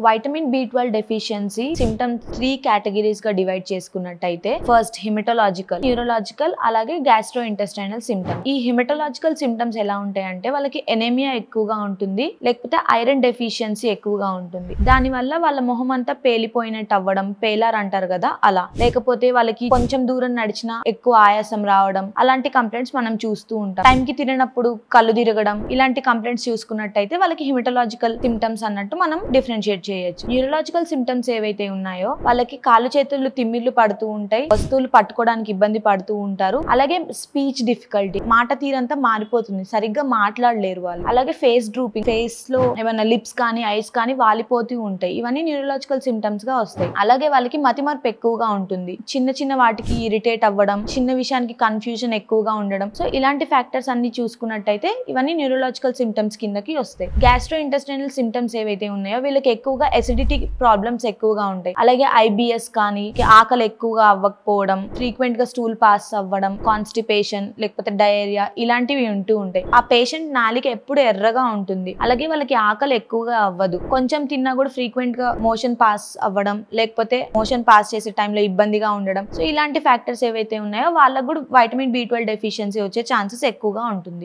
Vitamin B12 deficiency symptoms 3 categories గా divide చేసుకున్నట్టయితే first haematological, neurological, అలాగే గ్యాస్ట్రో ఇంటెస్టైనల్ సిమ్టమ్. ఈ హిమటలాజికల్ సిమ్టమ్స్ ఎలా ఉంటాయంటే వాళ్ళకి ఎనీమియా ఎక్కువగా ఉంటుంది, లేకపోతే ఐరన్ డెఫిషియన్సీ ఎక్కువగా ఉంటుంది. దాని వల్ల వాళ్ళ మొహం అంతా పేలిపోయినట్టు అవ్వడం, పేలార్ అంటారు కదా అలా, లేకపోతే వాళ్ళకి కొంచెం దూరం నడిచినా ఎక్కువ ఆయాసం రావడం, అలాంటి కంప్లైంట్స్ మనం చూస్తూ ఉంటాం. టైం కి తిరిగినప్పుడు కళ్ళు తిరగడం, ఇలాంటి కంప్లైంట్స్ చూసుకున్నట్టయితే వాళ్ళకి హిమటలాజికల్ సిమ్టమ్స్ అన్నట్టు మనం డిఫరెన్షియేట్ చేయొచ్చు. న్యూరలాజికల్ సిమ్టమ్స్ ఏవైతే ఉన్నాయో వాళ్ళకి కాళ్ళు చేతులు తిమ్మిర్లు పడుతూ ఉంటాయి, వస్తువులు పట్టుకోవడానికి ఇబ్బంది పడుతూ ఉంటారు, అలాగే స్పీచ్ డిఫికల్టీ, మాట తీరంతా మారిపోతుంది, సరిగ్గా మాట్లాడలేరు వాళ్ళు. అలాగే ఫేస్ డ్రూపింగ్, ఫేస్ లో ఏమైనా లిప్స్ కానీ ఐస్ కానీ వాలిపోతూ ఉంటాయి. ఇవన్నీ న్యూరలాజికల్ సిమ్టమ్స్ గా వస్తాయి. అలాగే వాళ్ళకి మతిమరుపు ఎక్కువగా ఉంటుంది, చిన్న చిన్న వాటికి ఇరిటేట్ అవ్వడం, చిన్న విషయానికి కన్ఫ్యూజన్ ఎక్కువగా ఉండడం. సో ఇలాంటి ఫ్యాక్టర్స్ అన్ని చూసుకున్నట్టయితే ఇవన్నీ న్యూరలాజికల్ సిమ్టమ్స్ కిందకి వస్తాయి. గ్యాస్ట్రో ఇంటెస్టైనల్ సిమ్టమ్స్ ఏవైతే ఉన్నాయో వీళ్ళకి ఎక్కువగా ఎసిడిటీ ప్రాబ్లమ్స్ ఎక్కువగా ఉంటాయి. అలాగే IBS కానీ, ఆకలి ఎక్కువగా అవ్వకపోవడం, ఫ్రీక్వెంట్ గా స్టూల్ పాస్ అవ్వడం, కాన్స్టిపేషన్ లేకపోతే డయేరియా ఇలాంటివి ఉంటూ ఉంటాయి. ఆ పేషెంట్ నాలిక ఎప్పుడు ఎర్రగా ఉంటుంది, అలాగే వాళ్ళకి ఆకలి ఎక్కువగా అవ్వదు, కొంచెం తిన్నా కూడా ఫ్రీక్వెంట్ గా మోషన్ పాస్ అవ్వడం, లేకపోతే మోషన్ పాస్ చేసే టైంలో ఇబ్బందిగా ఉండడం. సో ఇలాంటి ఫ్యాక్టర్స్ ఏవైతే ఉన్నాయో వాళ్ళకు కూడా వైటమిన్ B12 డెఫిషియన్సీ వచ్చే ఛాన్సెస్ ఎక్కువగా ఉంటుంది.